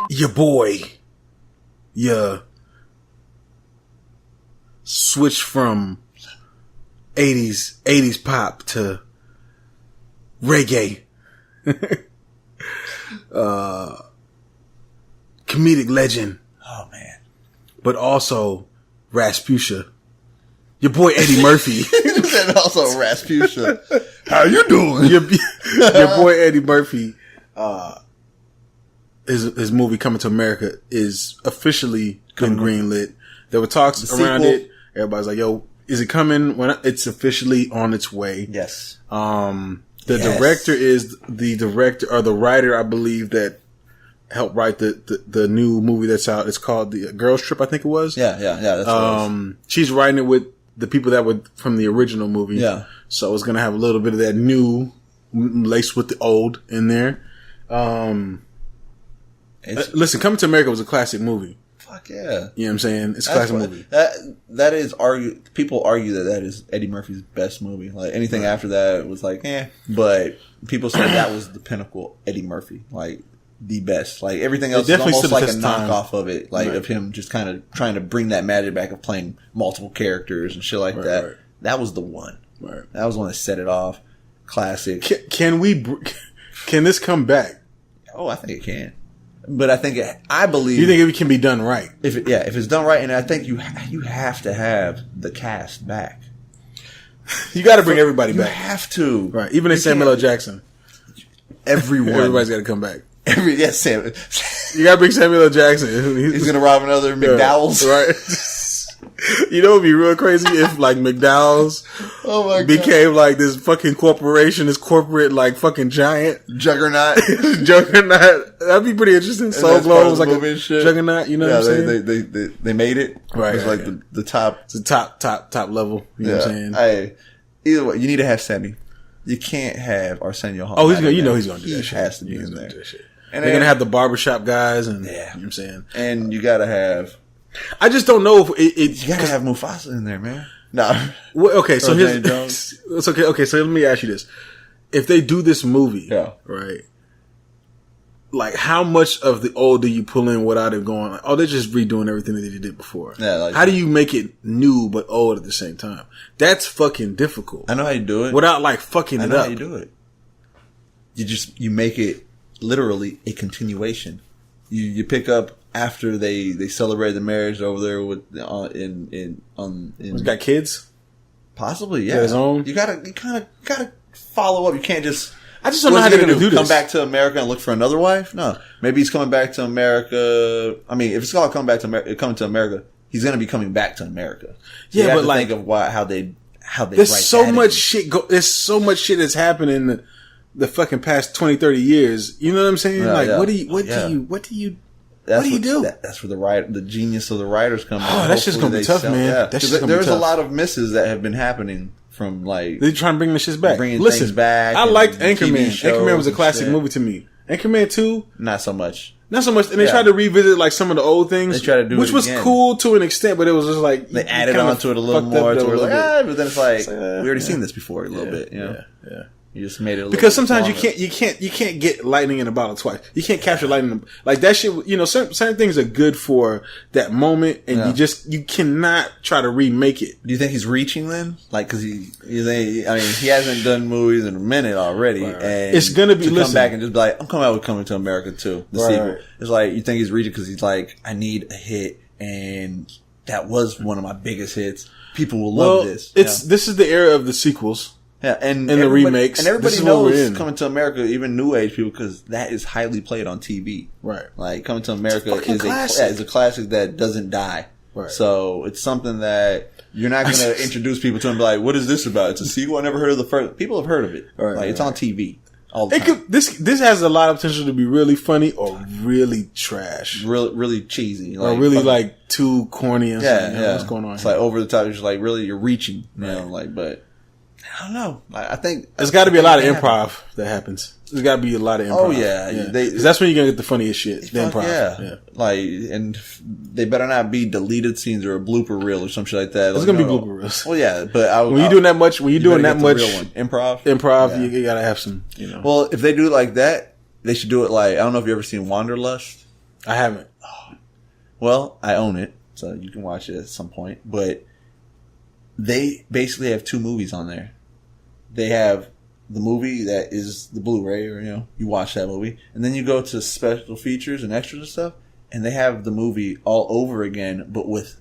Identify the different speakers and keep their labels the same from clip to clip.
Speaker 1: your boy, your switch from 80s pop to reggae, comedic legend.
Speaker 2: Oh man.
Speaker 1: But also Rasputia. Your boy Eddie Murphy.
Speaker 2: And also Rasputia. How you doing?
Speaker 1: Your boy Eddie Murphy, his movie Coming to America is officially been greenlit. There were talks around it. Everybody's like, yo, is it coming? When it's officially on its way.
Speaker 2: Yes.
Speaker 1: Director is the director or the writer, I believe, that helped write the new movie that's out. It's called The Girls Trip, I think it was.
Speaker 2: Yeah. That's what it is.
Speaker 1: She's writing it with the people that were from the original movie.
Speaker 2: Yeah.
Speaker 1: So it's going to have a little bit of that new laced with the old in there. Listen, Coming to America was a classic movie.
Speaker 2: Fuck yeah.
Speaker 1: You know what I'm saying? It's a classic movie.
Speaker 2: That is people argue that is Eddie Murphy's best movie. Like anything after that was like, but people say that was the pinnacle Eddie Murphy. Like the best. Like everything else is almost like a knockoff of it. Like of him just kind of trying to bring that magic back of playing multiple characters and shit like that. Right. That was the one. Right. That was the one that set it off. Classic.
Speaker 1: Can this come back?
Speaker 2: Oh, I think it can. But I believe.
Speaker 1: You think it can be done right?
Speaker 2: If it's done right, and I think you have to have the cast back.
Speaker 1: You got to bring everybody back.
Speaker 2: You have to,
Speaker 1: right? Even Samuel L. Jackson.
Speaker 2: Everybody's
Speaker 1: got to come back.
Speaker 2: Sam.
Speaker 1: You got to bring Samuel L. Jackson.
Speaker 2: He's going to rob another McDowell's,
Speaker 1: right? You know, it'd be real crazy if like McDowell's became like this fucking corporation, this corporate like fucking giant
Speaker 2: juggernaut.
Speaker 1: That'd be pretty interesting. Soul Glow was like a juggernaut. You know what I'm
Speaker 2: saying? They made it.
Speaker 1: Right.
Speaker 2: It was like the top.
Speaker 1: It's the top level. You know what I'm saying?
Speaker 2: Either way, you need to have Sammy. You can't have Arsenio Hall.
Speaker 1: Oh, he's gonna. You know he's gonna do that.
Speaker 2: He has to be in there.
Speaker 1: And they're gonna have the barbershop guys, and you know what I'm saying.
Speaker 2: And you gotta have.
Speaker 1: I just don't know if
Speaker 2: you gotta have Mufasa in there, man. No.
Speaker 1: Well, okay, so it's okay. Okay, so let me ask you this: if they do this movie, right? Like, how much of the old do you pull in without it going? Like, they're just redoing everything that they did before. Yeah. Like, how do you make it new but old at the same time? That's fucking difficult.
Speaker 2: I know how you do it
Speaker 1: without like fucking it up.
Speaker 2: I know how you do it. You make it literally a continuation. You pick up. After they celebrated the marriage over there with
Speaker 1: He's got kids,
Speaker 2: possibly, yeah.
Speaker 1: His own.
Speaker 2: You kind of follow up. You can't just.
Speaker 1: I just don't know how they're going to do this.
Speaker 2: Come back to America and look for another wife? No, maybe he's coming back to America. I mean, if it's called coming to America, he's going to be coming back to America. So
Speaker 1: yeah, but like
Speaker 2: think of how they.
Speaker 1: There's so much shit. There's so much shit that's happened in the fucking past 20, 30 years. You know what I'm saying? What do you? What do you do?
Speaker 2: That's where the genius of the writers come in.
Speaker 1: Oh, that's just gonna be tough, man.
Speaker 2: Yeah. There's a lot of misses that have been happening from like
Speaker 1: they're trying to bring the shit back.
Speaker 2: Listen, things back.
Speaker 1: I liked Anchorman. Anchorman was a classic movie to me. Anchorman 2,
Speaker 2: not so much.
Speaker 1: And they tried to revisit like some of the old things.
Speaker 2: They tried to do
Speaker 1: which was cool to an extent, but it was just like
Speaker 2: they added on to it a little more. But then it's like we already seen this before a little bit. Yeah. You just made it a little
Speaker 1: because sometimes you can't get lightning in a bottle twice. You can't capture lightning like that shit. You know, certain things are good for that moment, and you cannot try to remake it.
Speaker 2: Do you think he's reaching then? Like, because he hasn't done movies in a minute already, and
Speaker 1: it's gonna be
Speaker 2: come back and just be like, I'm coming out with Coming to America too, the sequel. It's like you think he's reaching because he's like, I need a hit, and that was one of my biggest hits. People will love this.
Speaker 1: This is the era of the sequels.
Speaker 2: Yeah, and
Speaker 1: the remakes,
Speaker 2: and everybody knows Coming to America, even new age people, because that is highly played on TV.
Speaker 1: Right,
Speaker 2: like Coming to America is a classic that doesn't die. Right, so it's something that you're not going to introduce people to and be like, "What is this about?" It's a sequel. I never heard of the first. People have heard of it. Right, it's on TV all the time.
Speaker 1: This has a lot of potential to be really funny or really trash,
Speaker 2: really cheesy,
Speaker 1: or really like too corny. And what's going on?
Speaker 2: It's like over the top. It's like really you're reaching, you know, like but. I don't know. I think
Speaker 1: there's got to be a lot of improv that happens. There's got to be a lot of improv.
Speaker 2: Oh yeah,
Speaker 1: that's when you're gonna get the funniest shit. The improv,
Speaker 2: yeah. Like, and they better not be deleted scenes or a blooper reel or some shit like that.
Speaker 1: It's gonna be blooper reels.
Speaker 2: Well, yeah, but
Speaker 1: when you're doing that much
Speaker 2: improv,
Speaker 1: you gotta have some. You know.
Speaker 2: Well, if they do it like that, they should do it like I don't know if you ever seen Wanderlust.
Speaker 1: I haven't.
Speaker 2: Well, I own it, so you can watch it at some point. But they basically have 2 movies on there. They have the movie that is the Blu-ray, or you watch that movie, and then you go to special features and extras and stuff, and they have the movie all over again, but with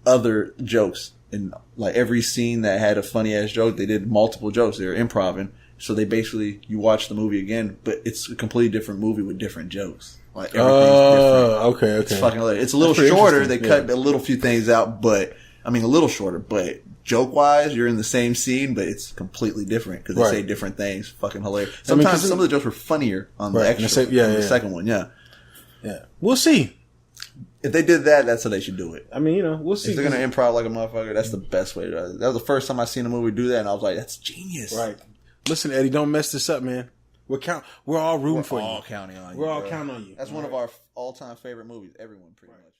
Speaker 2: other jokes. And like every scene that had a funny ass joke, they did multiple jokes. They were improvising, so they basically you watch the movie again, but it's a completely different movie with different jokes. Like everything's different.
Speaker 1: Okay.
Speaker 2: It's fucking hilarious. It's a little shorter. They cut a little few things out, but a little shorter. But joke wise, you're in the same scene, but it's completely different because they say different things. Fucking hilarious. Sometimes some of the jokes were funnier on the extra. The second one, yeah.
Speaker 1: We'll see.
Speaker 2: If they did that, that's how they should do it.
Speaker 1: We'll see.
Speaker 2: If they're gonna improv like a motherfucker, that's the best way to do it. That was the first time I seen a movie do that, and I was like, that's genius.
Speaker 1: Right. Listen, Eddie, don't mess this up, man. We're all rooting for you.
Speaker 2: We're all counting on you.
Speaker 1: We're all counting on you.
Speaker 2: That's one of our all-time favorite movies. Everyone, pretty much.